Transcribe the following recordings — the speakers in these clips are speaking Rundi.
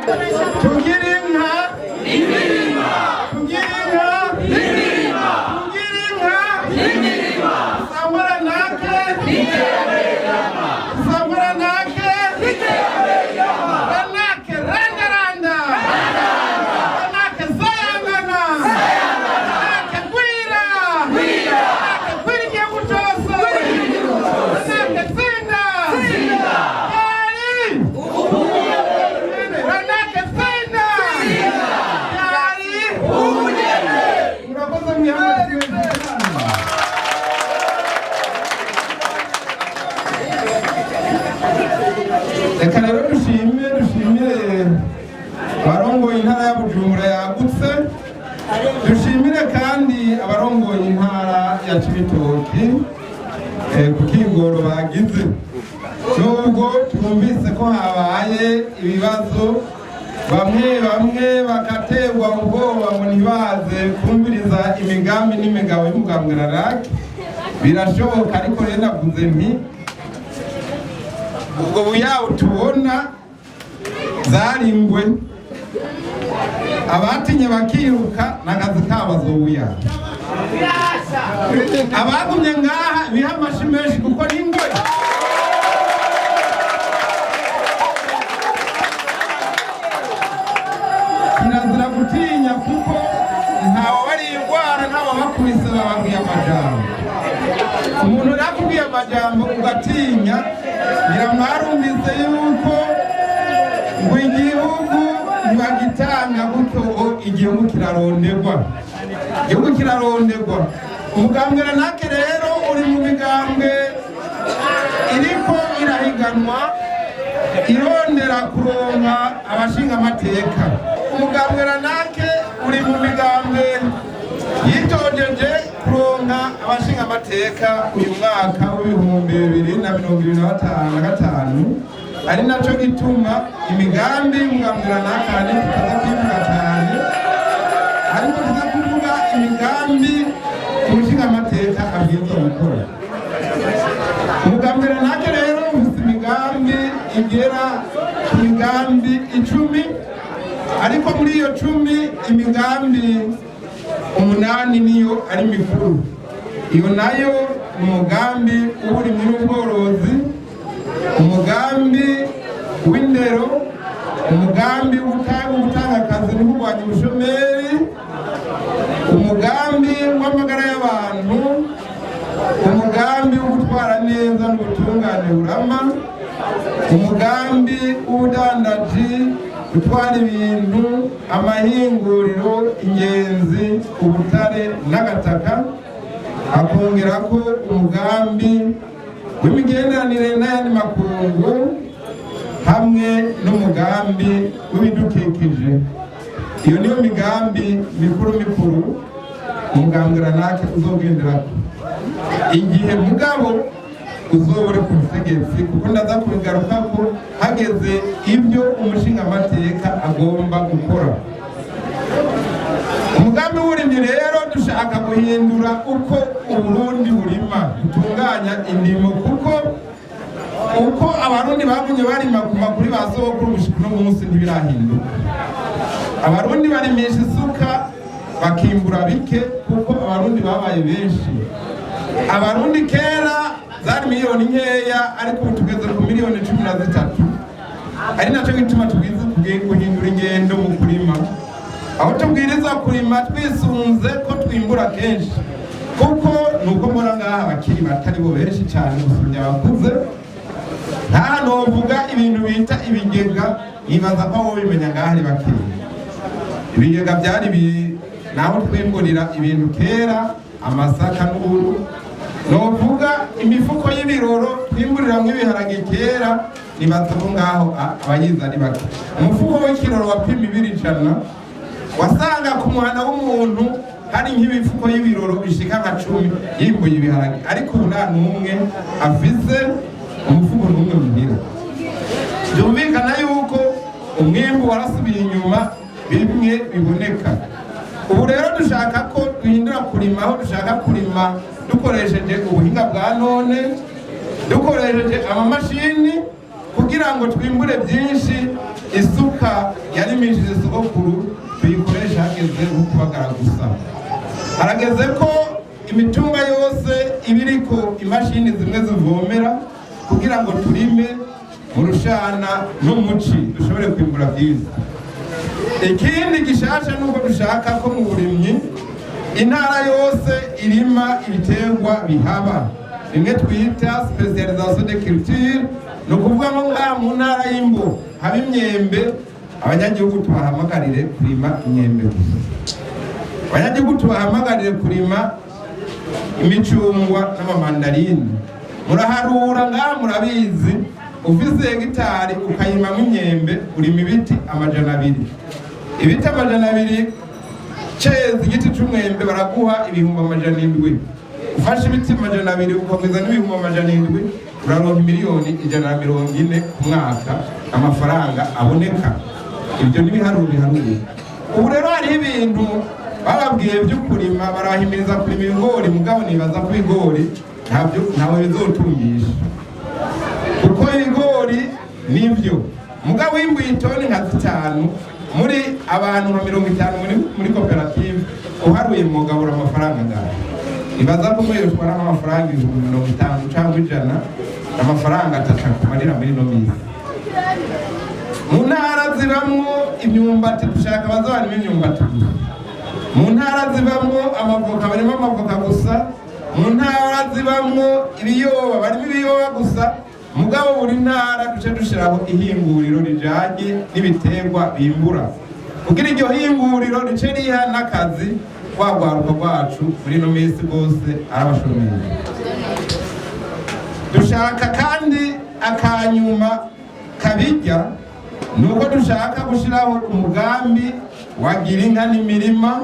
tugirinka imirima tugirinka imirima tugirinka imirima samara nake iterama samara nake iterama ranake randaranda ranake sayangana ranake gwira ranake gwirye gutosa ranake tsinda reka rero dushimire abarongoye intara ya Bujumbura yagutse, dushimire kandi abarongoye intara ya Cibitoki ku kigoro bagize, nubwo twumvise ko habaye ibibazo bamwe bagaterwa ubwoba ngo ntibaze kumviriza imigambi n'imigabo y'umugambwe RARAC. Birashoboka, ariko rero navuze nti ubwo buyabu tubona zaringwe, abatinye bakiruka n'akazi kabo azobuya, abagumye ngaha biha amashi menshi kuko n'ingwe kirazira gutinya, kuko ntawe bari indwara ntawe bakubise bababwiye amajambo. Umuntu nakubwiye amajambo ugatinya, biramwarumvise yuko ngo igihugu ntibagitanga gutyo, igihugu kiraronderwa, igihugu kiraronderwa. Umugambwe RARAC rero uri mu migambwe iriko irahiganwa irondera kuronka abashinga amateka. Umugambwe RARAC uri mu migambwe yitojeje kuronka abashinga amateka uyu mwaka w'ibihumbi 2025, ari naco gituma imigambi y'umugambwe RARAC tutaza kwivuga cyane, ariko tuza kuvuga imigambi umushinga amateka abwirizwa gukora. Umugambwe RARAC rero ufite imigambi igera ku migambi 10, ariko muri iyo 10 imigambi 8 niyo ari mikuru. Iyo nayo umugambi w'uburimyi n'ubworozi, umugambi w'indero, umugambi w'ugutanga akazi no kurwanya ubushomeri, umugambi w'amagara y'abantu, umugambi wo gutwara neza n'ubutungane burama, umugambi w'ubudandaji, gutwara ibintu, amahinguriro, ingenzi, ubutare n'agataka, akongera ko umugambi w'imigenderanire n'ayandi makungu hamwe n'umugambi w'ibidukikije. Iyo niyo migambi mikuru umugambwe RARAC uzogenderako igihe mugabo uzobore ku butegetsi, kuko ndaza kubigaruka ko hageze ibyo umushinga amateka agomba gukora. Umugambi w'uburimyi rero dushaka guhindura uko Uburundi burima, gutunganya indimo, kuko uko abarundi bagumye barima kuva kuri ba sogokuru gushika uno munsi ntibirahinduka. Abarundi barimisha isuka bakimbura bike, kuko abarundi babaye benshi. Abarundi kera zari miliyoni nkeya, ariko tugeze ku miliyoni 13, ari naco gituma tubwiza guhindura ingendo mu kurima, aho tubwiriza kurima twisunze ko twimbura kenshi, kuko nuko mbona ngaha abakiri batari bo benshi cyane gusumya abakuze. Nta novuga ibintu bita ibigega, nibaza ko wowe bimenya ngaha ari bakiri. Ibigega byari naho twimburira ibintu kera, amasaka n'uburu. Novuga imifuko y'ibiroro twimburiramo ibiharage kera, nibaza ko ngaho abayiza ari bake. Umufuko w'ikiroro wapima 200, wasanga ku muhana w'umuntu hari nk'ibifuko y'ibiroro bishika nka 10 yimbuye ibiharage, ariko nta numwe afise umufuko n'umwe muhira. Byumvikana yuko umwimbu warasubiye inyuma, bimwe biboneka. Ubu rero dushaka ko duhindura kurima, aho dushaka kurima dukoresheje ubuhinga bwa none, dukoresheje amamashini, kugira ngo twimbure byinshi. Isuka yarimishije sogokuru tuyikoresha hageze nko kubagara gusa. Harageze ko imitumba yose ibiriko imashini zimwe zivomera kugira ngo turime mu rushana no muci dushobore kwimbura byiza. Ikindi gishasha nuko dushaka ko mu burimyi intara yose irima ibiterwa bihaba, bimwe twita specialisation de culture. No kuvuga ngo mu ntara y'Imbo haba imyembe, abanyagihugu tubahamagarire kurima imyembe gusa. Abanyagihugu tubahamagarire kurima imicungwa n'amamandarini. Muraharura ngaha murabizi, ufise hegitari ukayimamo imyembe urima ibiti 200. Ibiti 200 ceze igiti c'umwembe baraguha ibihumbi 700. Ufashe ibiti 200 ukomeza n'ibihumbi 700 uraronka miliyoni 140 ku mwaka amafaranga aboneka. Ibyo nibiharuro biharuye. Ubu rero hari ibintu bababwiye byo kurima, barahimiriza kurima ibigori, mugabo nibaza ko ibigori ntawe bizotungisha kuko ibigori nivyo mugabo wimbuye itoni nka 5 muri abantu nka 50 muri koperative uharuye mugabura amafaranga ngaho. Ibaza ko muri yoshwara amafaranga 50 cyangwa 100 amafaranga atakumarira muri no minsi. Mu ntara zibamwo imyumbati dushaka bazabana imyumbati. Mu ntara zibamwo amavoka barimo amavoka gusa. Mu ntara zibamwo ibiyoba barimo ibiyoba gusa. Mugabo buri ntara duce dushiraho ihinguriro rijanye n'ibiterwa bimbura kugira iryo hinguriro rice riha n'akazi kwagwaruka rwacu muri no minsi bose arabashomeye. Dushaka kandi akanyuma kabijya nuko dushaka gushiraho umugambi wagira inka n'imirima,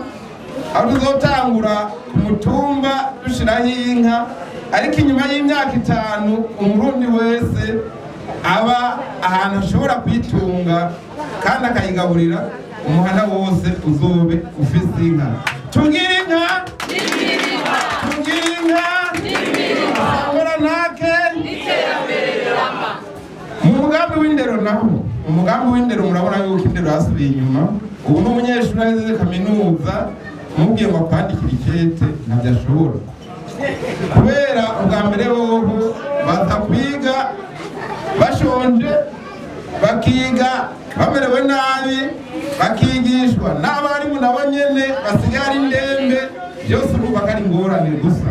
aho tuzotangura ku mutumba dushiraho inka, ariko inyuma y'imyaka 5 umurundi wese aba ahantu ashobora kwitunga kandi akayigaburira. Umuhana wose uzobe ufise inka. Tugira inka n'imirima, tugira inka n'imirima, ahora nake iterambere rirama. Mu mugambi w'indero naho, umugambi w'indero murabona yuko indero yasubiye inyuma. Ubu n'umunyeshuri ageze kaminuza mubwiye ngo kwandika ikete ntabyo ashobora, kubera ubwa mbere bobo baza kwiga bashonje, bakiga bamerewe nabi, bakigishwa n'abarimu nabo nyene basigara indembe, byose urubaka ari ingorane gusa.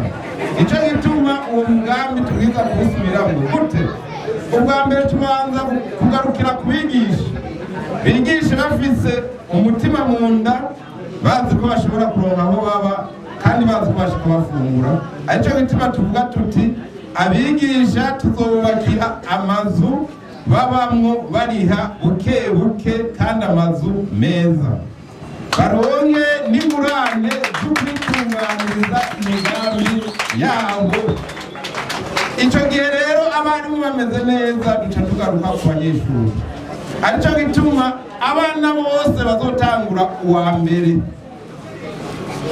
Ico gituma uwo mugambi tubwiza kuwusubiramwo gute? Ubwa mbere tubanza kugarukira kubigisha, bigisha bafise umutima mu nda, bazi ko bashobora kuronka aho baba kandi bazi ko bashaka bafungura. Arico gituma tuvuga tuti abigisha tuzobubakira amazu babamwo bariha buke buke kandi amazu meza, baronke n'ingurane zo kwitunganiriza imigambi yabo. Ico gihe rero abarimu bameze neza duca tugaruka ku banyeshuri. Arico gituma abana bose bazotangura uwa mbere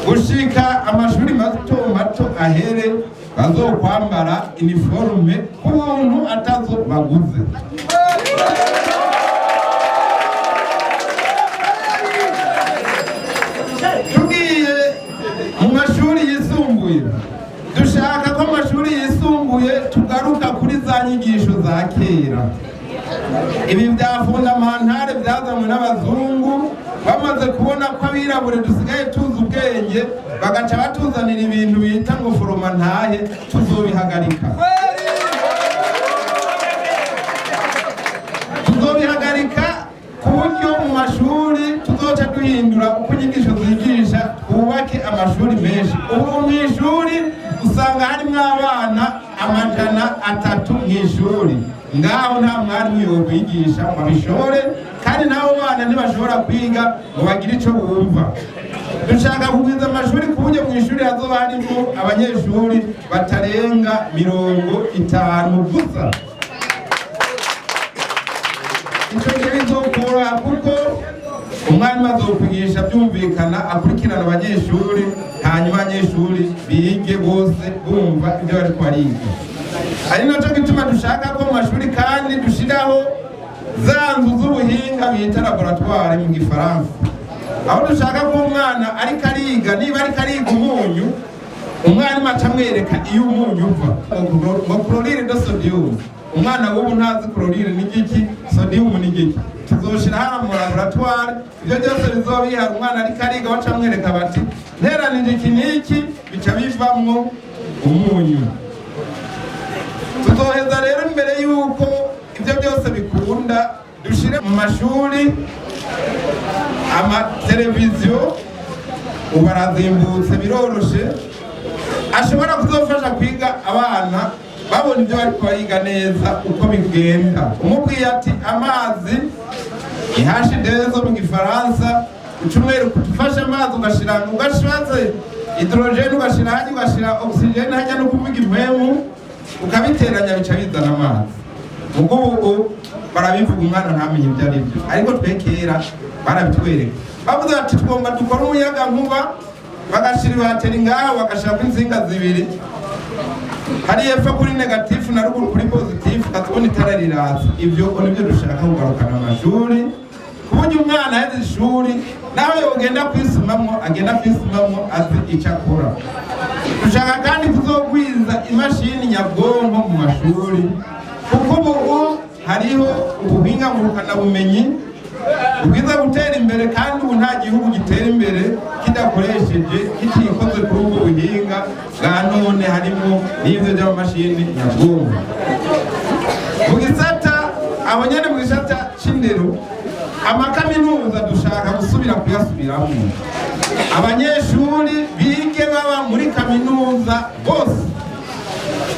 gushika amashuri mato mato ahere bazokwambara uniforme ku buntu atazo baguze. Tugiye mu mashuri yisumbuye, dushaka ko amashuri yisumbuye tugaruka kuri za nyigisho za kera. Ibi bya fondamentale byazanywe n'abazungu, bamaze kubona ko abirabure dusigaye tuzi ubwenge, bagaca batuzanira ibintu bita ngo foromantahe, tuzobihagarika. Tuzobihagarika ku buryo mu mashuri tuzoca duhindura uko inyigisho zigisha, twubake amashuri menshi. Ubu mu ishuri usanga harimo abana 300 mu ishuri, ngaho nta mwarimu yokwigisha ngo abishore, kandi nabo bana ntibashobora kwiga ngo bagire ico bumva. Dushaka kugwiza amashuri ku buryo mu ishuri hazoba harimo abanyeshuri batarenga 50 gusa. Ico gihe bizokora kuko umwarimu azokwigisha byumvikana, akurikirana abanyeshuri, hanyuma abanyeshuri bige bose bumva ibyo bariko bariga. Ari naco gituma dushaka ko mu mashuri kandi dushiraho za nzu z'ubuhinga bita laboratoire mu gifaransa, aho dushaka ko umwana ariko ariga, niba ariko ariga umunyu, umwarimu acamwereka iyo umunyu uva ngo chlorure de sodium. Umwana w'ubu ntazi chlorure ni igiki, sodium ni igiki. Tuzoshira hano mu laboratoire, ibyo byose bizobihara umwana ariko ariga, bacamwereka bati nteranije iki n'iki, bica bivamwo umunyu. Tuzoheza rero imbere yuko ibyo byose bikunda, dushire mu mashuri amateleviziyo, ubu arazimbutse biroroshe, ashobora kuzofasha kwiga abana babona ibyo bariko bariga neza uko bigenda. Umubwiye ati amazi ihashidezo mu gifaransa, ucumwere kutufasha amazi, ugashiratse hydrogene, ugashira hajya, ugashira oxygene hajya, no kuvuga impwemu ukabiteranya bica bizana amazi. Ubwo ubu barabivuga umwana ntamenye ibyo ari byo, ariko twekera barabitwereka. Bavuze ati tugomba dukora umuyaga nkuba, bagashira ibateri ngaho, bagashirako insinga zibiri, hari epfo kuri negatifu na ruguru kuri pozitifu, katubona itara riratsa. Ibyo nibyo dushaka kugarukana amashuri, kuburyo umwana aheze ishuri nawe yogenda kwisumamwo, agenda kwisumamwo azi icyo akora. Dushaka kandi kuzogwiza imashini nyabwonko mu mashuri, kuko ubu hariho ubuhinga ngurukanabumenyi ubwiza gutera imbere, kandi ubu nta gihugu gitera imbere kidakoresheje, kitikoze kuri ubwo buhinga bwa none, harimo n'ibyo by'amamashini nyabwonko. Mu gisata aho nyene, mu gisata c'indero, amakaminuza dushaka gusubira kuyasubiramo, abanyeshuri bige baba muri kaminuza bose,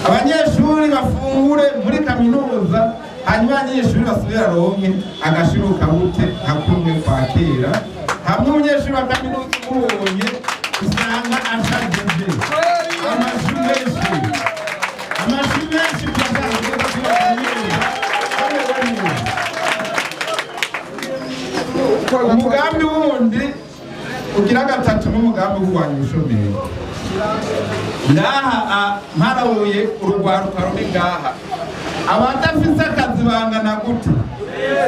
abanyeshuri bafungure muri kaminuza, hanyuma abanyeshuri basubira ronke agashiruka bute hakumwe kwa kera. Hamwe umunyeshuri wa kaminuza umubonye usanga ashajije. Amashuri menshi umugambi wundi ugira gatatu n'umugambi w'urwanya ubushomeri. Ngaha mparahuye urugwaruka ruri ngaha, abadafise akazi bangana gute?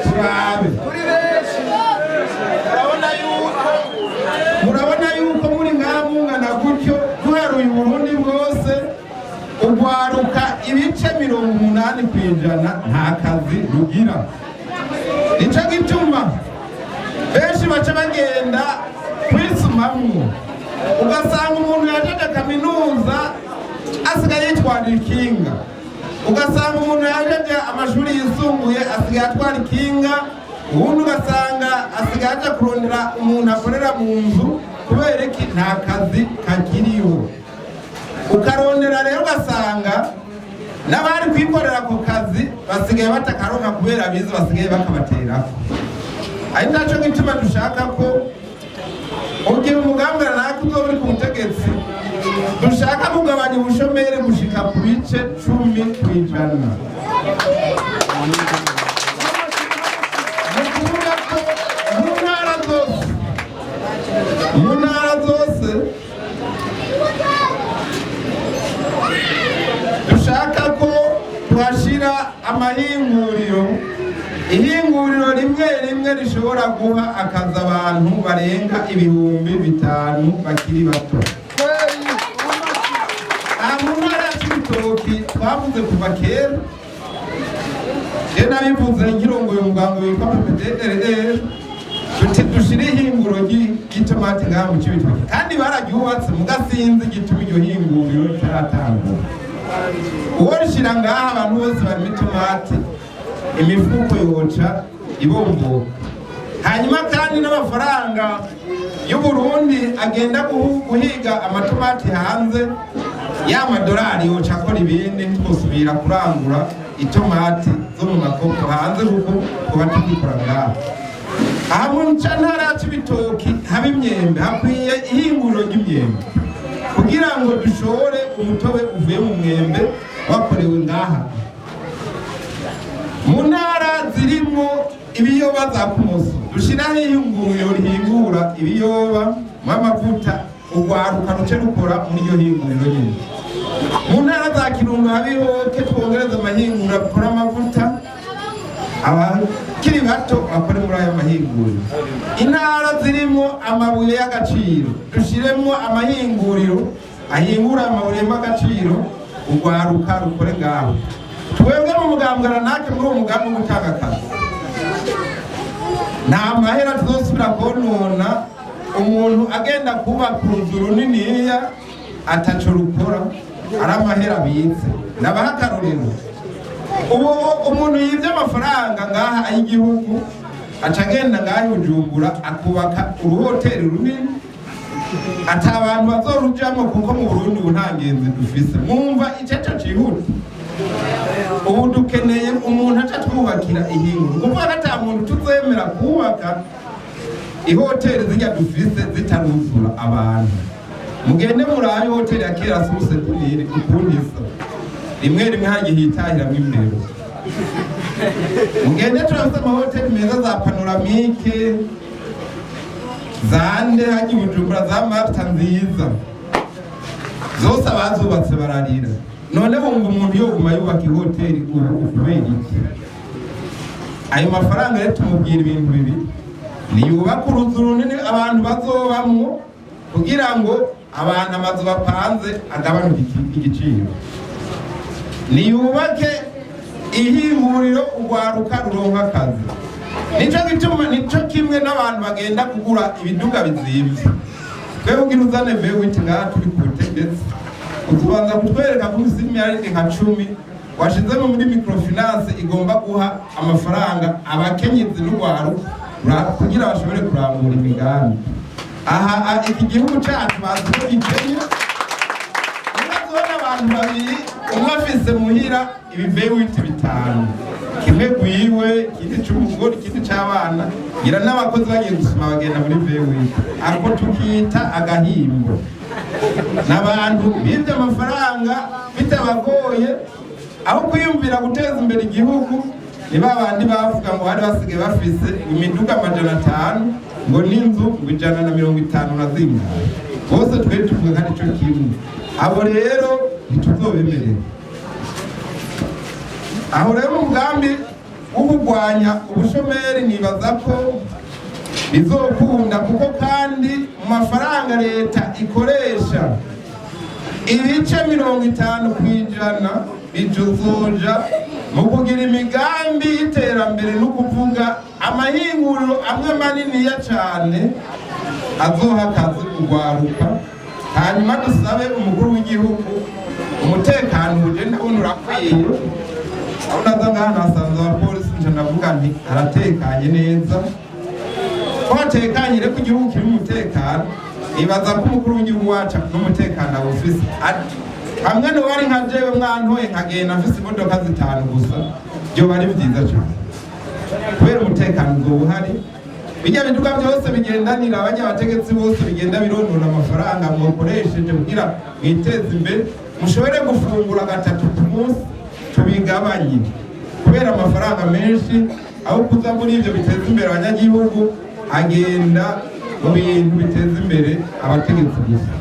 Turabe. Murabona yuko muri ngaha mungana gutyo, duharuye Burundi bwose, urwaruka ibice 80% nta kazi rugira. Nico gituma benshi baca bagenda kwisumamwo, ugasanga umuntu yajeje kaminuza asigaye yitwara ikinga, ugasanga umuntu yajeje amashuri yisumbuye asigaye atwara ikinga, ubundi ugasanga asigaye aja kurondera umuntu akorera mu nzu, kubera iki nta kazi kakiriho. Ukarondera rero ugasanga n'abari kwikorera ku kazi basigaye batakaronka, kubera abizi basigaye bakabaterako. Ari naco gituma dushaka ko ugira umugambi runaka uzoba uri ku butegetsi, dushaka kugabanya ubushomeri gushika ku bice 10%. Mu ntara zose dushaka ko tuhashira amahinguriro, ihinguriro rimwe rimwe rishobora guha akazi abantu barenga 5,000 bakiri bato. Mu ntara y'Ibitoki twavuze kuva kera, je nabivuze nkirongoye umugambi witwa PPDRR, dushire ihinguriro ry'itomati ngaha mu Cibitoki, kandi bararyubatse mugasinzi gituma iryo hinguriro ritaratangura. Uwo rishira ngaha abantu bose barimo itomati, imifuko yoca ibomboka. Hanyuma kandi n'amafaranga y'Uburundi agenda guhiga amatomati hanze, ya madolari yoca akora ibindi, twosubira kurangura itomati zo mu makopo hanze, kuko kuba tugikora ngaha. Aha mu ntara y'Ibitoki haba imyembe, hakwiye ihinguriro ry'imyembe, kugira ngo dushore umutobe uvuye mu mwembe wakorewe ngaha. Mu ntara zirimo ibiyoba za Kumoso, dushiraho ihinguriro rihingura ibiyoba n'amavuta, urwaruka ruce rukora muri iyo hinguriro nyine. Mu ntara za Kirundo habiho ke twongereza amahinguriro akora amavuta, abakiri bato bakore muri aya mahinguriro. Intara zirimo amabuye y'agaciro dushiremo amahinguriro ahingura amabuye y'agaciro, urwaruka rukore ngaho. Twebwe mu mugambwe nake muri uwo mugambi wo gutanga akazi, nta mahera tuzosubira konona umuntu agenda kubaka uruzu runiniya ataco rukora ari amahera abitse. Nabaha akarorero, ubu umuntu yivye amafaranga ngaha ay'igihugu aca agenda ngaha Bujumbura akubaka uruhoteri runini, ata abantu bazorujamwo kuko mu Burundi ubu nta ngenzi dufise. Mwumva iceco cihuta. Ubu dukeneye umuntu aca twubakira ihinguriro, kuvuga ata muntu tuzemera kubaka ihoteri zirya dufise zitaruzura abantu. Mugende murayo hoteri ya kera suse kuniri ukundi isa rimwe rimwe hagihitahiramwo imbere. Mugende turafise amahoteri meza za panoramike, zande hagi Bujumbura, za Marta nziza, zose abazubatse bararira. None wumva umuntu yoguma yubaka ihoteri ubu kubera iki? Ayo mafaranga rero tumubwira ibintu bibiri: niyubaka uruzu runini abantu bazobamwo kugira ngo abantu amazu bapanze agabanuke igiciro, niyubake ihinguriro urwaruka ruronka akazi. Nico gituma nico kimwe n'abantu bagenda kugura ibiduga bizimvye. Twebwe ugira uzane V8 ngaha turi ku butegetsi, utubanza kutwereka ko miliyaridi nka 10 washizemo muri microfinance igomba guha amafaranga abakenyezi n'urwaruka kugira bashobore kurangura imigambi. Aha iki gihugu cyacu bazuye Kenya, nirazona abantu babiri, umwe afise muhira ibiveWiti bitanu, kimwe gwiwe, ikindi c'umugore, ikindi c'abana, ngira n'abakozi bagiye gusoma bagenda muri V8, ako tukita agahimbo. N'abantu bivye amafaranga bitabagoye, aho kwiyumvira guteza imbere igihugu, ni babandi bavuga ngo bari basigaye bafise imiduga 500 ngo n'inzu 150 bose twe tuvuga kandi cyo kimwe. Abo rero ntituzobemerera. Aho rero umugambi w'ubugwanya ubushomeri nibaza ko bizokunda, kuko kandi mu mafaranga leta ikoresha ibice 50% bijuzoja mu kugira imigambi y'iterambere no kuvuga amahinguriro amwe manini ya cane azoha akazi urwaruka. Hanyuma dusabe umukuru w'igihugu umutekano ugenda urakwiye. Aho naza ngaha nasanze abapolisi nje ndavuga nti aratekanye neza, ko atekanye reko igihugu kiri umutekano. Ibaza ko umukuru w'igihugu wacu n'umutekano awufise. Hamwe no bari nka jewe mwantoye nkagenda mfise imodoka 5 gusa, byo bari byiza cyane kubera umutekano uzo buhari. Bijya biduka byose bigendanira abajya abategetsi bose bigenda bironona amafaranga mukoresheje kugira mwiteze imbere, mushobore gufungura 3 ku munsi tubigabanye kubera amafaranga menshi. Aho kuza muri ibyo biteza imbere abanyagihugu, agenda mu bintu biteza imbere abategetsi gusa.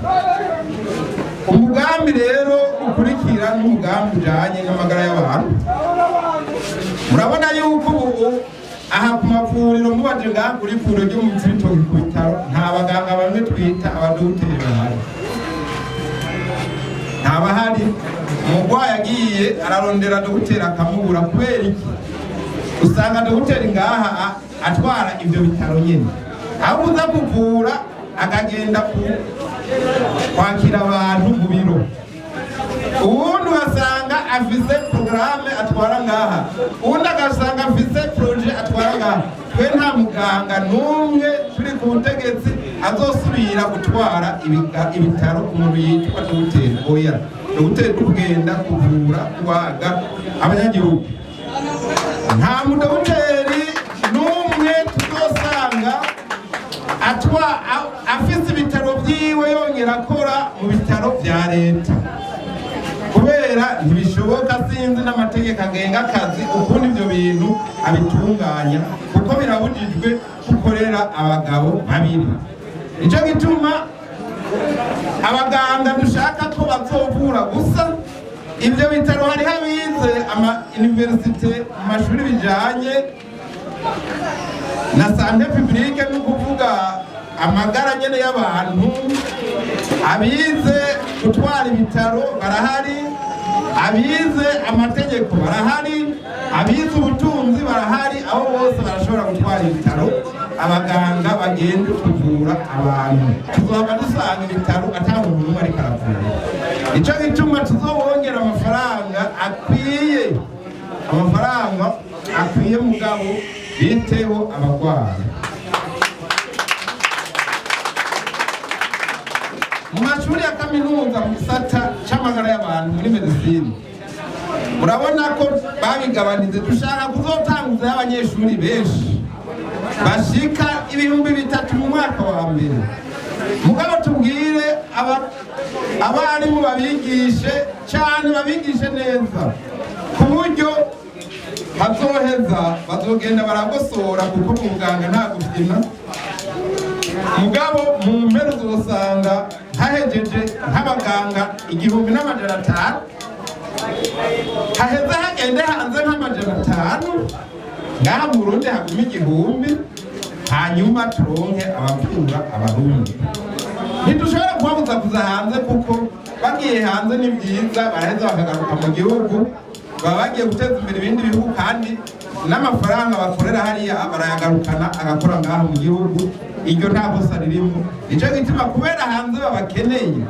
Umugambi rero ukurikira n'umugambi ujanye n'amagara y'abantu. Murabona yuko ubu aha ku mavuriro mubaje ngaha kuri vuriro ryo mu Cibitoke ku bitaro, nta baganga bamwe twita abadogiteri bahari, nta bahari. Umugwayi agiye ararondera dogiteri akamubura. Kubera iki? Usanga dogiteri ngaha atwara ibyo bitaro nyene, aho uza kuvura akagenda kwakira abantu mu biro. Uwundi ugasanga afise programme atwara ngaha, uwundi agasanga afise projet atwara ngaha. Twe nta muganga n'umwe turi ku butegetsi azosubira gutwara ibitaro umuntu yitwa dogiteri. Oya, dogiteri kugenda kuvura kwaga abanyagihugu. Nta mudogiteri n'umwe tuzosanga afise ibitaro vyiwe yongera akora mu bitaro vya leta, kubera ntibishoboka. Sinzi n'amategeko agenga akazi ukundi ibyo bintu abitunganya, kuko birabujijwe gukorera abagabo babiri. Nico gituma abaganga dushaka ko bazovura gusa ibyo bitaro. Hari habize ama universite mu mashuri bijanye na sante publique ni ukuvuga amagara nyene y'abantu. Abize gutwara ibitaro barahari, abize amategeko barahari, abize ubutunzi barahari. Abo bose barashobora gutwara ibitaro, abaganga bagenda kuvura abantu. Tuzohava dusanga ibitaro ata muntu n'umwe ariko aravura. Ico gituma tuzobongera amafaranga akwiye mugabo biteho abagwayi. Mu mashuri ya kaminuza mu gisata c'amagara y'abantu muri medicine urabona ko babigabanije. Dushaka kuzotanguza y'abanyeshuri benshi bashika 3,000 mu mwaka wa mbere. Mugabo tubwire abarimu babigishe cyane, babigishe neza ku buryo bazoheza bazogenda baragosora, kuko mu muganga nta gufina. Mugabo mu mpera uzosanga hahejeje nk'abaganga 1,500, haheza hagende hanze nk'500, ngaha mu Burundi haguma 1,000, hanyuma turonke abavura abarundi. Ntidushobora kubabuza kuza hanze, kuko bagiye hanze ni byiza, baraheza bakagaruka mu gihugu, baba bagiye guteza imbere ibindi bihugu, kandi n'amafaranga bakorera hariya barayagarukana agakora ngaha mu gihugu. Iryo nta kosa ririmo. Nico gituma kubera hanze babakeneye,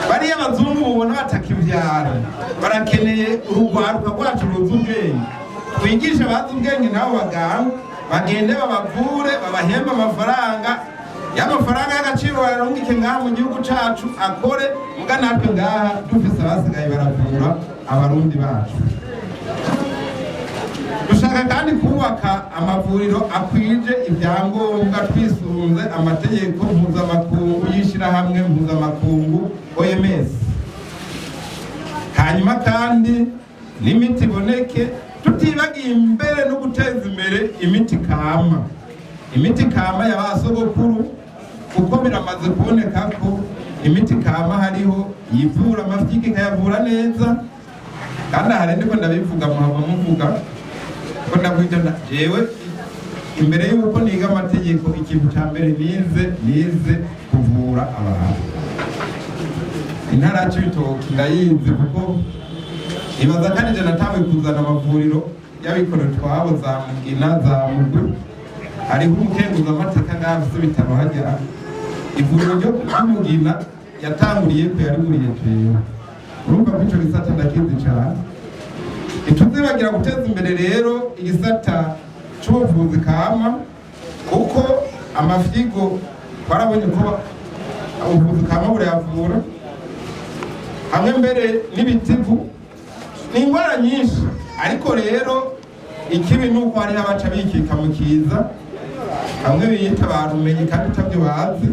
bariya abazungu mubona batakivyara, barakeneye urugwaruka rwacu ruzi ubwenge. Twigisha abazi ubwenge nabo baganga bagende babavure, babahemba amafaranga. Y'amafaranga y'agaciro bararungike ngaha mu gihugu cacu akore, muga natwe ngaha dufise abasigaye baravura abarundi bacu. Dushaka kandi kubaka amavuriro akwije ibyangombwa twisunze amategeko mpuzamakungu y'ishirahamwe mpuzamakungu OMS. Hanyuma kandi n'imiti iboneke, tutibagiye imbere no guteza imbere imiti kama y'abasogokuru, kuko biramaze kuboneka ko imiti kama hariho yivura amafyiki ikayavura neza. Kandi hari ndiko ndabivuga muhava muvuga ko ndabwita jewe imbere y'uko niga amategeko, ikintu cya mbere nize kuvura abantu. Intara y'Ibitoki ndayizi, kuko ibaza kandi je natawe kuzana amavuriro y'abikoro twabo za Mugina, za Mugwi. Hariho umukenguza amateka ngafise bitaro hajya. Ivuriro ryo Mugina yatanguriye ko yariguriye jewe. Urumva ko ico gisata ndakizi cyane. Tuzibagira guteza imbere rero igisata c'ubuvuzi kama, kuko amafyigo barabonye ko ubuvuzi kama burayavura, hamwe mbere n'ibitigu n'ingwara nyinshi. Ariko rero ikibi nuko hari abaca bikika mu kiza, hamwe biyita barumenye kandi utabyo bazi,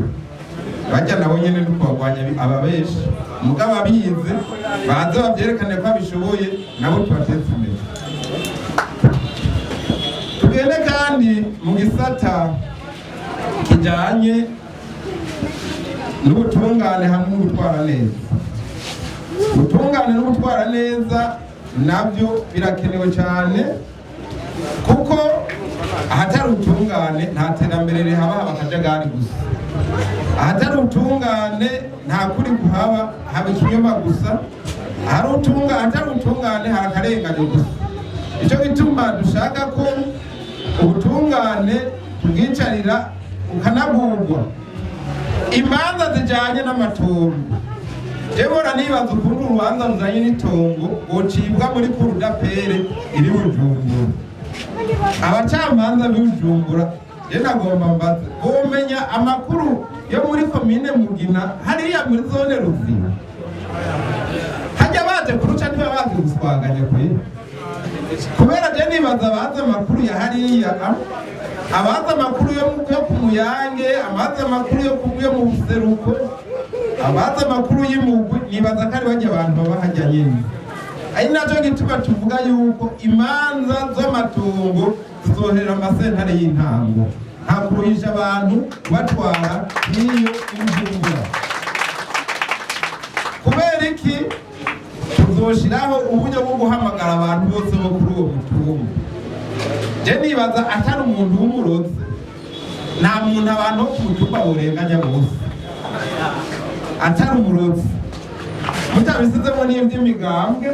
bajya nabo nyene no kubagwanya ababeshi. Mugabo abize baze babyerekane ko abishoboye, nabo tubateze imbere. Tugende kandi mu gisata kijanye n'ubutungane hamwe n'ubutwara neza. Ubutungane n'ubutwara neza nabyo birakenewe cyane, kuko ahatari ubutungane nta terambere rihaba, haba akajagari gusa. Ahatari ubutungane nta kuri kuhaba, haba ikinyoma gusa. Ahatari ubutungane hari akarengane gusa. Icyo gituma dushaka ko ubutungane tubwicarira ukanagurwa. Imanza zijanye n'amatongo, jebora nibaza ukuntu urubanza ruzanye n'itongo wocibwa muri kurudapere iri Bujumbura. Abacamanza b'Ibujumbura je nagomba mbaze, bomenya amakuru yo muri komine Mugina hariya muri zone Ruziba. Hajya baje kuruca niba bazi guswaganya kwe. Kubera je nibaza bazi amakuru ya hariya, abazi amakuru yo ku Muyange, abazi amakuru yo mu Buseruko, abazi amakuru y'Imugwi, nibaza ko ari bajya abantu baba hajya nyene. Ari naco gituma tuvuga yuko imanza z'amatongo zizoherera amasentare y'intango, nta kuruhisha abantu batwara n'iyo Bujumbura. Kubera iki? Tuzoshiraho uburyo bwo guhamagara abantu bose bo kuri uwo mutumba. je nibaza atari umuntu w'umurozi nta muntu abantu ku mutumba borenganya bose atari umurozi mutabisizemo n'ivy'imigambwe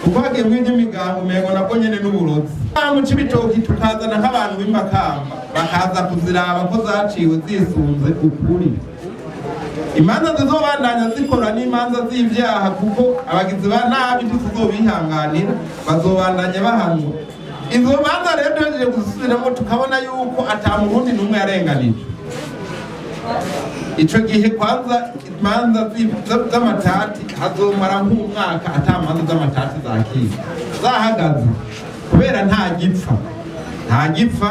kuko hagiye mw'ivy'imigambwe umengo nabwo nyene n'uburozi mu Cibitoki tukazana nk'abantu b'imakamba bakaza kuziraba ko zaciwe zisunze ukuri imanza zizobandanya zikora n'imanza z'ivyaha kuko abagizi ba nabi tuzobihanganira bazobandanya bahanwa izo manza rero tugiye gusubiramo tukabona yuko ata murundi n'umwe yarenganije ico gihe kwanza imanza z'amatati hazomara nk'umwaka ata manza z'amatati zakira zahagaze kubera nta gipfa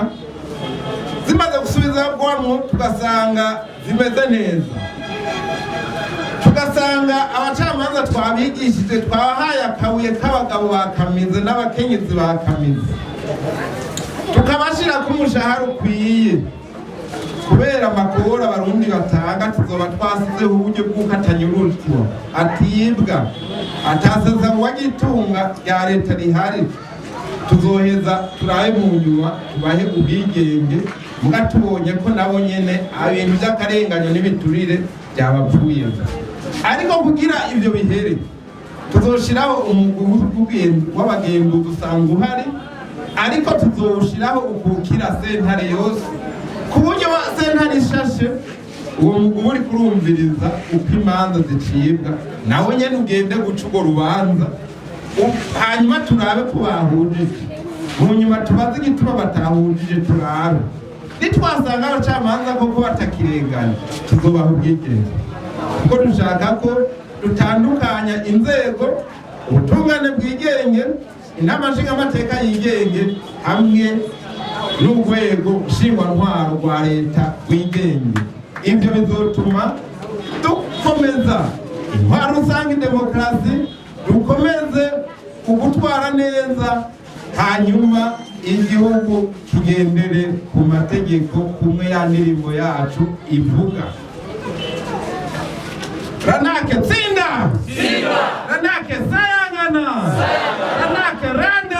zimaze gusubiza bwamwo tugasanga zimeze neza tugasanga abacamanza twabigishije twabahaye akabuye k'abagabo bakamize n'abakenyezi bakamize tukabashira ku mushahara ukwiye kubera amakuru abarundi batanga tuzoba twasizeho uburyo bw'uko atanyuruzwa atibwa ataseza uwagitunga rya leta rihari tuzoheza turabe mu nyuma tubahe ubwigenge muga tubonye ko nabo nyene ibintu by'akarenganyo n'ibiturire byabapfuye ariko kugira ivyo bihere tuzoshiraho umugwi w'abagenduzi usanga uhari ariko tuzoshiraho ukukira sentare yose ku buryo sentare ishashe uwo mugwi uri kurumviriza uko imanza zicibwa nawe nyene ugende guca urwo rubanza hanyuma turabe ko bahujije mu nyuma tubaze igituma batahujije turabe nitwasanga abacamanza koko batakirenganya tuzobaha ubwigenge kuko dushaka ko dutandukanya inzego ubutungane bwigenge inama nshingamateka yigenge hamwe n'urwego nshingwantwaro rwa leta rwigenge ibyo bizotuma dukomeza intwaro rusange demokarasi dukomeze kugutwara neza hanyuma igihugu kigendere ku mategeko kumwe ya ndirimbo yacu ivuga Ranake tsinda Ranake sayangana Ranake randa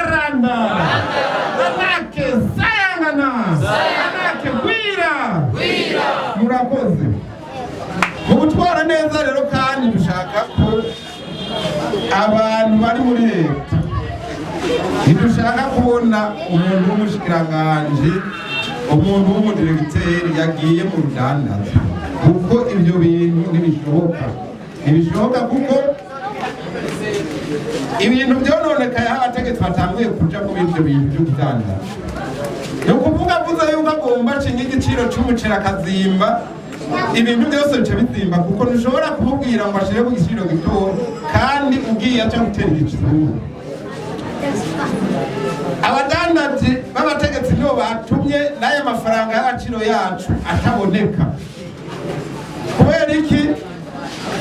Ranake sayangana Ranake gwira murakoze mu gutwara neza rero kandi dushaka ko abantu bari muri leta ntidushaka kubona umuntu w'umushikiranganje umuntu w'umudiregiteri yagiye mu rudandazo kuko ibyo bintu ntibishoboka kuko ibintu byononekaye aho abategetsi batanguye kuja mu ibyo bintu byo kudandaza ni ukuvuga avuze yuko agomba acinga igiciro c'umuceri akazimba ibintu byose bica bizimba kuko ntushobora kumubwira ngo ashire ku giciro gitoya kandi ugiye aca gutera igiciro abadandaji b'abategetsi nibo batumye n'aya mafaranga y'agaciro yacu ataboneka kubera iki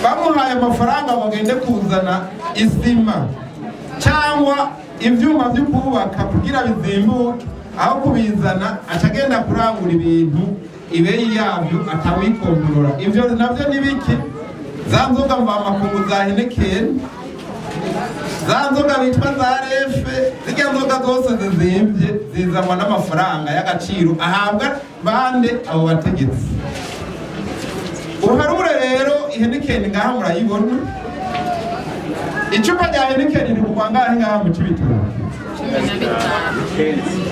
bamuhaye amafaranga bagende kuzana isima cyangwa ivyuma byo kubaka kugira bizimbuke aho kubizana acagenda kurangura ibintu ibeyi yabyo atawikontorora ivyo navyo nibiki za nzoga mvamakungu za Heineken za nzoga bitwa za refe zirya nzoga zose zizimvye zizanwa n'amafaranga y'agaciro ahabwa bande abo bategetsi uharure rero Heineken ngaha murayibona icupa rya Heineken rigurwa ngahe ngaha mu Cibitoke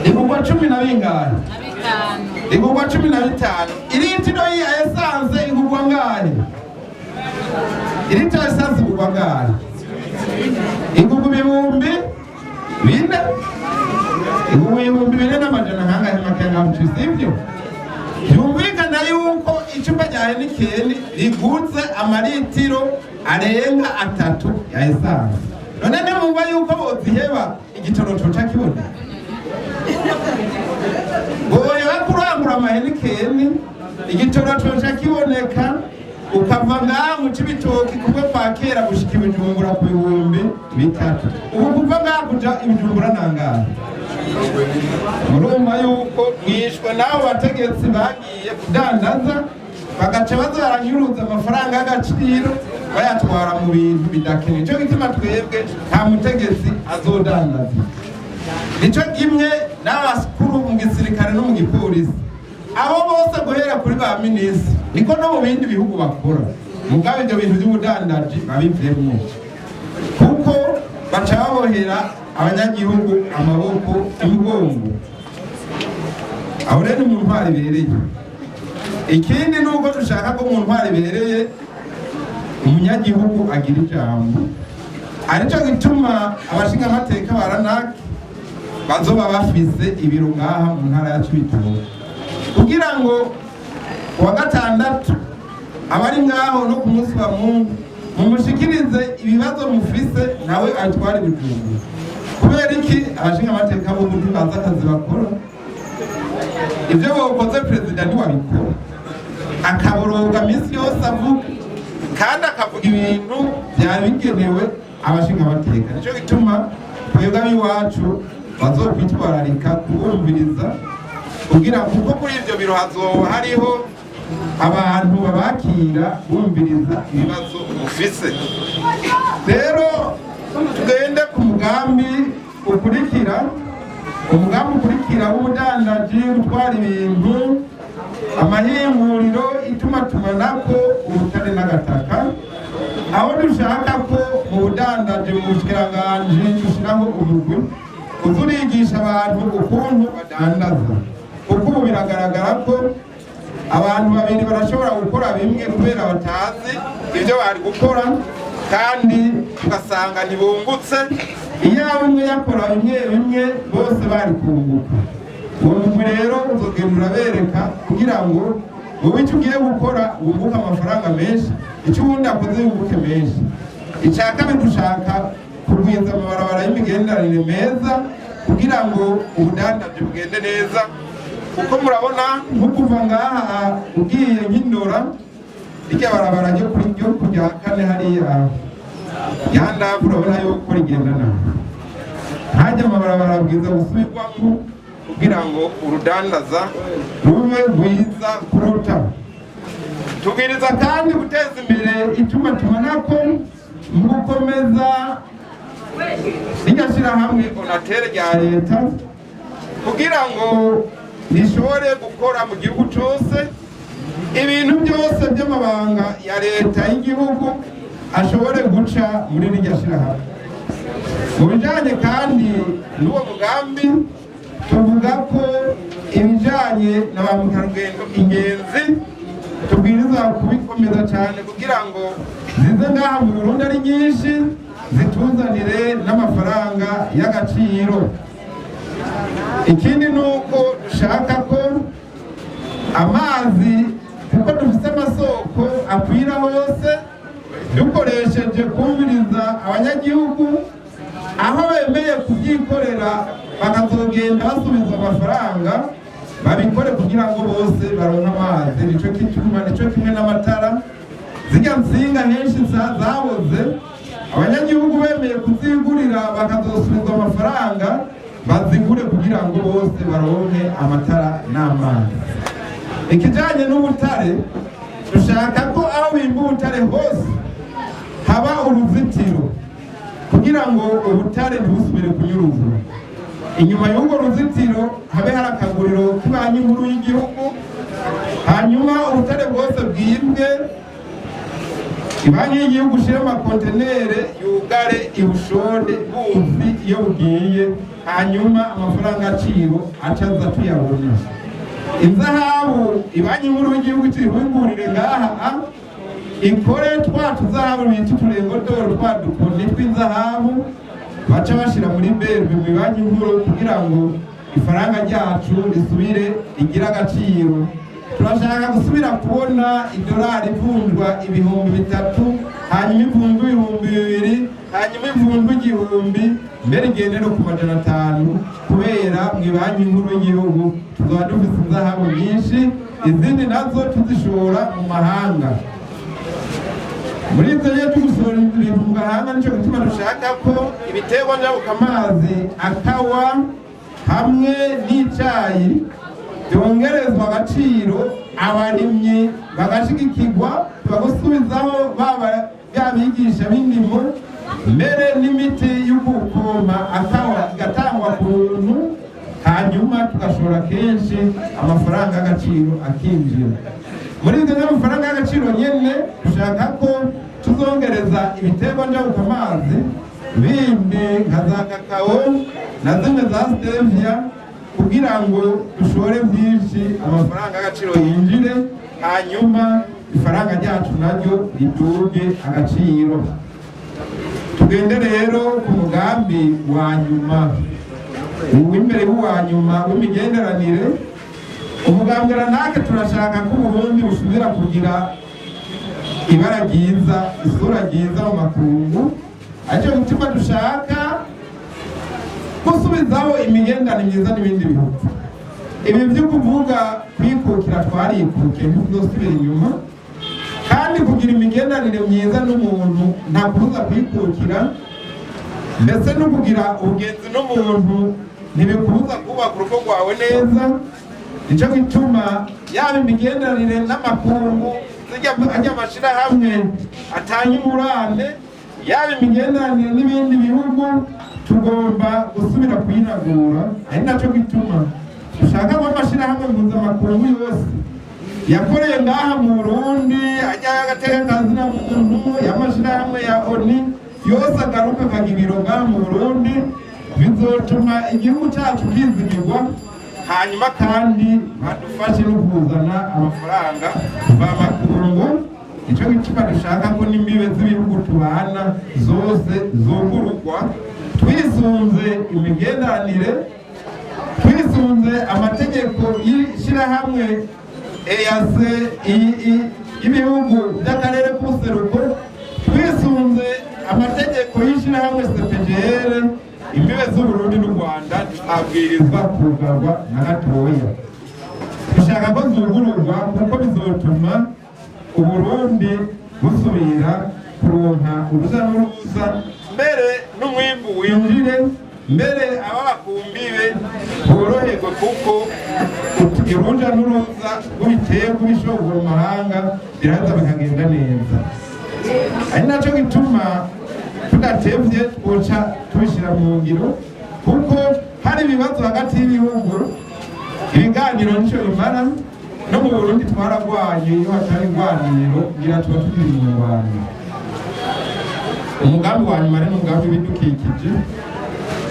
rigurwa 10 na bingahe igurwa 15 iritiro ya essence igurwa ngahe iritiro essence igurwa ngahe igurwa 4,000 igurwa 4,000 n'amajana nkangahe makanga sivyo yumvikana yuko icupa rya Heineken rigutse amaritiro arenga 3 ya essence none nemumva yuko boziheba igitoro coca kibona boye bakurangura ama Heineken igitoro coca kiboneka ukava ngaha mu Cibitoke kumwe pakera gushika Ibijumbura ku 3,000 ubu kuva ngaha kuja Ibijumbura nangahe murumva yuko mwishwe n'abo bategetsi bagiye kudandaza bagaca bazaranyuruza amafaranga y'agaciro bayatwara mu bintu bidakenewe nico gituma twebwe nta mutegetsi azodandaza nico kimwe n'abakuru bakuru mu gisirikare no mu gipolisi, abo bose guhera kuri ba minisitiri niko no mu bindi bihugu bakora. Mugabe ibyo bintu by'ubudandaji babivuyemo, kuko baca babohera abanyagihugu amaboko imigongo. Aho rero mu ntwari bereye. Ikindi nuko dushaka ko mu ntwari bereye umunyagihugu agira ijambo, arico gituma abashinga amateka baranaki bazoba bafise ibiro ngaha mu ntara ya Cibitoke, kugira ngo wa gatandatu abari ngaho no ku munsi wa Mungu mumushikirize ibibazo mufise nawe atwari Bujumbura. Kubera iki abashinga amateka bo muri baza akazi bakora, ibyo bakoze perezida ntiwabikora, akaboroga minsi yose avuga kandi akavuga ibintu byari bigenewe abashinga amateka. Nico gituma twebwe abiwacu bazokwitwararika kubumviriza, kugira kuko kuri ibyo biro hazoba hariho abantu babakira bumviriza ibibazo mufise. Rero tugende ku mugambi ukurikira, umugambi ukurikira w'ubudandaji gutwara ibintu, amahinguriro, itumatumanako, ubutare n'agataka, aho dushaka ko mu budandaji mu bushikiranganje dushiraho umugwi uzurigisha abantu ukuntu badandaza, kuko ubu biragaragara ko abantu babiri barashobora gukora bimwe kubera batazi ibyo bari gukora, kandi ugasanga ntibungutse. Iyo umwe yakora bimwe bimwe bose bari kunguka. Uwo mugwi rero uzogenda urabereka kugira ngo wowe icyo ugiye gukora wunguke amafaranga menshi, icyo ubundi akoze wunguke menshi. Icya kabiri dushaka kurwiza amabarabara y'imigenderanire meza kugira ngo ubudandaji bugende neza, kuko murabona nko kuva ngaha ugiye nk'Indora irya barabara ryo kujya kane hariya yanda urabona yuko rigenda nabi. Hajya amabarabara bwiza gusubirwamo kugira ngo urudandaza rube rwiza kuruta. Tubwiriza kandi guteza imbere itumatumanako mu gukomeza rigashyirahamwe onatere rya leta kugira ngo rishobore gukora mu gihugu cyose ibintu byose by'amabanga ya leta y'igihugu ashobore guca muri rirya shyirahamwe. Mu bijyanye kandi n'uwo mugambi tuvuga ko ibijyanye na ba mukerarugendo ingenzi tubwiriza kubikomeza cyane kugira ngo zize ngaha mu Burundi ari nyinshi, zituzanire n'amafaranga y'agaciro. Ikindi nuko dushaka ko amazi, kuko dufite amasoko akwira hose, dukoresheje kumviriza abanyagihugu aho bemeye kubyikorera bakazogenda basubiza amafaranga, babikore kugira ngo bose baronke amazi. Nico kimwe n'amatara, zirya nsinga henshi zaboze, abanyagihugu bemeye kuzigurira bakazosubiza amafaranga bazigure kugira ngo bose baronke amatara n'amazi. Ikijanye n'ubutare, dushaka ko aho bimba ubutare hose haba uruzitiro kugira ngo ubutare ntibusubire kunyuruzwa. Inyuma y'urwo ruzitiro habe hari akaguriro k'ibanki nkuru y'igihugu, hanyuma ubutare bwose bwibwe ibanki y'igihugu ishire amakontenere yugare ibushonde buzi iyo bugiye, hanyuma amafaranga aciro acaza tuyabona. Inzahabu ibanki nkuru y'igihugu tuyihungurire ngaha ikore twa tuzahabu bita uturengodoro twa dukoni tw'inzahabu baca bashira muri berbe mu banki nkuru kugira ngo ifaranga ryacu risubire igira agaciro. Turashaka gusubira kubona idolari ivunjwa 3,000, hanyuma ivunjwa 2,000, hanyuma ivunjwa 1,000, mbere igende no ku 500, kubera mu banki nkuru y'igihugu tuzoba dufise inzahabu nyinshi, izindi nazo tuzishora mu mahanga. Muri ibyo rero tugusora ibintu mu gahanga, nicyo gituma dushaka ko ibiterwa njabukamazi, akawa hamwe n'icayi byongerezwa agaciro, abarimyi bagashigikirwa, bagusubizaho baba yabigisha b'indimo, mbere n'imiti yo gupompa akawa igatangwa ku buntu, hanyuma tugashora tugashora kenshi amafaranga y'agaciro akinjira. Muri ibyo by'amafaranga y'agaciro nyene dushaka ko tuzongereza ibiterwa njabukamazi bindi nka za kakao na zimwe za stevia kugira ngo dushore byinshi amafaranga y'agaciro yinjire, hanyuma ifaranga ryacu naryo riduge agaciro. Tugende rero ku mugambi wa nyuma w'imbere w'uwa nyuma w'imigenderanire. Umugambi ranake turashaka ko Burundi busubira kugira ibara ryiza, isura ryiza mu makungu, aricyo gituma dushaka gusubizaho imigenderanire myiza n'ibindi bihugu. Ibi byo kuvuga kwikukira twarikukiye ntituzosubira inyuma, kandi kugira imigenderanire myiza n'umuntu nta kubuza kwikukira, ndetse no kugira ubugenzi n'umuntu ntibikubuza kubaka urugo rwawe neza. Nicyo gituma yaba imigenderanire n'amakungu ajya amashirahamwe atanga ingurane, yaba imigenderanire n'ibindi bihugu tugomba gusubira kuyinagura. Ari nacyo gituma dushaka ko amashirahamwe mpuzamakungu yose yakoreye ngaha mu Burundi ajya agatekakazi na muntu y'amashirahamwe ya ONU yose agaruka akagira ibiro ngaha mu Burundi. Bizotuma igihugu cyacu kizigirwa, hanyuma kandi badufashe no kuzana amafaranga mvamakungu. Nicyo gituma dushaka ko n'imbibe z'ibihugu tubana zose zugururwa, twisunze imigenderanire, twisunze amategeko y'ishirahamwe EAC y'ibihugu by'akarere k'ubuseruko, twisunze amategeko y'ishirahamwe CPGL. Imbibe z'Uburundi n'u Rwanda abwirizwa kugarwa na gatoya. Dushaka ko zugururwa kuko bizotuma Uburundi busubira kuronka uruza n'uruza, mbere n'umwimbu winjire, mbere ababakumbiwe boroherwe kuko uruja n'uruza rw'ibiterwa bishobora mu mahanga biraza bikagenda neza. Ari nacyo gituma tudatevye twoca tubishira mu ngiro, kuko hari ibibazo hagati y'ibihugu ibiganiro nico bimara. No mu Burundi twaragwanye, iyo hatari ingwaniro ngira tuba tukiri mu ngwano. Umugambi wa nyuma ni umugambi w'ibidukikije.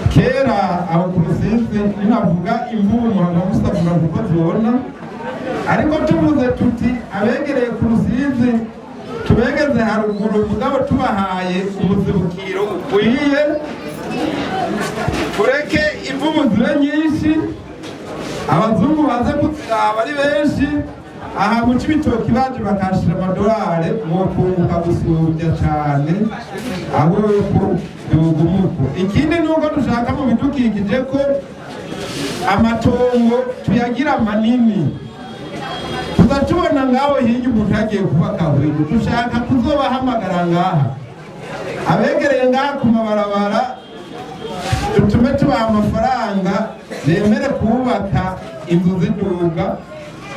Kera aho ku Rusizi ninavuga imvubu muhanga musabura kuko zibona, ariko tuvuze tuti abegereye ku Rusizi tubegeze haruguru, mugabo tubahaye umuzibukiro ukwiye, tureke imvubu zibe nyinshi, abazungu baze kuziraba ari benshi. Aha mu Cibitoke baje bakashira amadolari mwokunguka gusumbya cyane ahubwo yugumuko. Ikindi nuko dushaka mu bidukikije ko amatongo tuyagira manini, tuzatubona ngaho hirya umuntu yagiye kubaka hwego. Dushaka kuzobahamagara ngaha abegereye ngaha ku mabarabara, dutume tubaha amafaranga bemere kubaka inzu ziduga.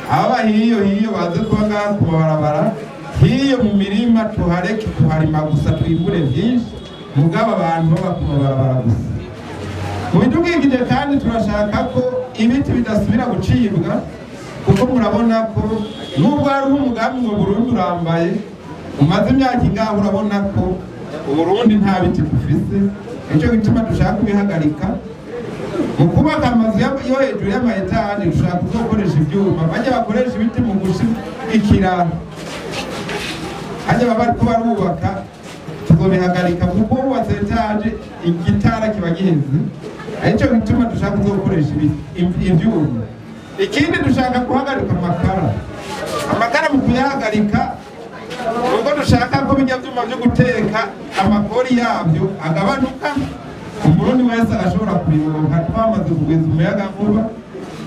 Aba hiyo baze kuba ngaha ku mabarabara, hiyo mu mirima tuhareke tuharima gusa twimbure byinshi, mugabo abantu baba ku mabarabara gusa. Mu bidukikije kandi turashaka ko ibiti bidasubira gucibwa, kuko murabona ko nubwo hari umugambi ngo Burundi urambaye umaze imyaka ingahe, urabona ko Uburundi nta biti dufise. Nicyo gituma dushaka kubihagarika. Mu kubaka amazu yo hejuru y'amaetaje dushaka kuzokoresha ibyuma, bajya bakoresha ibiti mu gushigikira, hajya baba bariko barubaka tuzobihagarika, kuko wubatse etaje igitara kiba giheze. Aricyo gituma dushaka kuzokoresha ibyuma. Ikindi dushaka guhagarika amakara mu kuyahagarika, ubwo dushaka ko bijya byuma byo guteka amakori yabyo agabanuka, umurundi wese agashobora kubironka. Twamaze kugwiza umuyagankuba,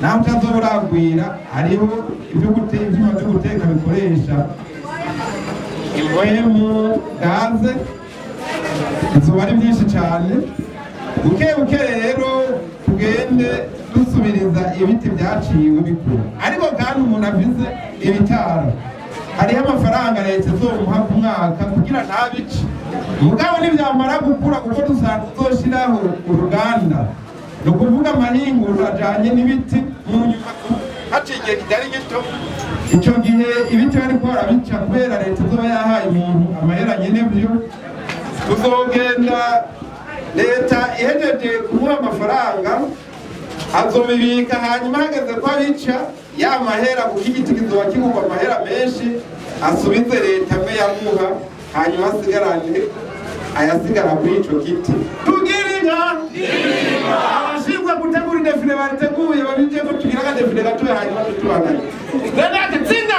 naho utazoburagwira. Hariho ibyuma byo guteka bikoresha impwemu, gaze, izuba ari byinshi cyane. Buke rero tugende dusubiriza ibiti byaciwe bikuru. Ariko kandi umuntu avize ibitaro, hariho amafaranga leta izomuha ku mwaka kugira ntabice. Mugabo nibyamara gukura, kuko dusanga tuzoshiraho uruganda, no kuvuga amahinguro ajanye n'ibiti mu nyuma haciye igihe kitari gito icyo gihe ibiti bariko barabica kubera leta izoba yahaye umuntu amahera nyene vyo tuzogenda leta ihejeje kumuha amafaranga azobibika hanyuma hageze ko abica ya mahera kuko igiti kizoba kigurwa amahera menshi asubize leta mbe yamuha hanyuma asigarane ayasigara kuri ico giti tugirinka abashinzwe gutegura idefile bariteguye babije ko tugira akadefile gatoya hanyuma tutubandanye Renate tsinda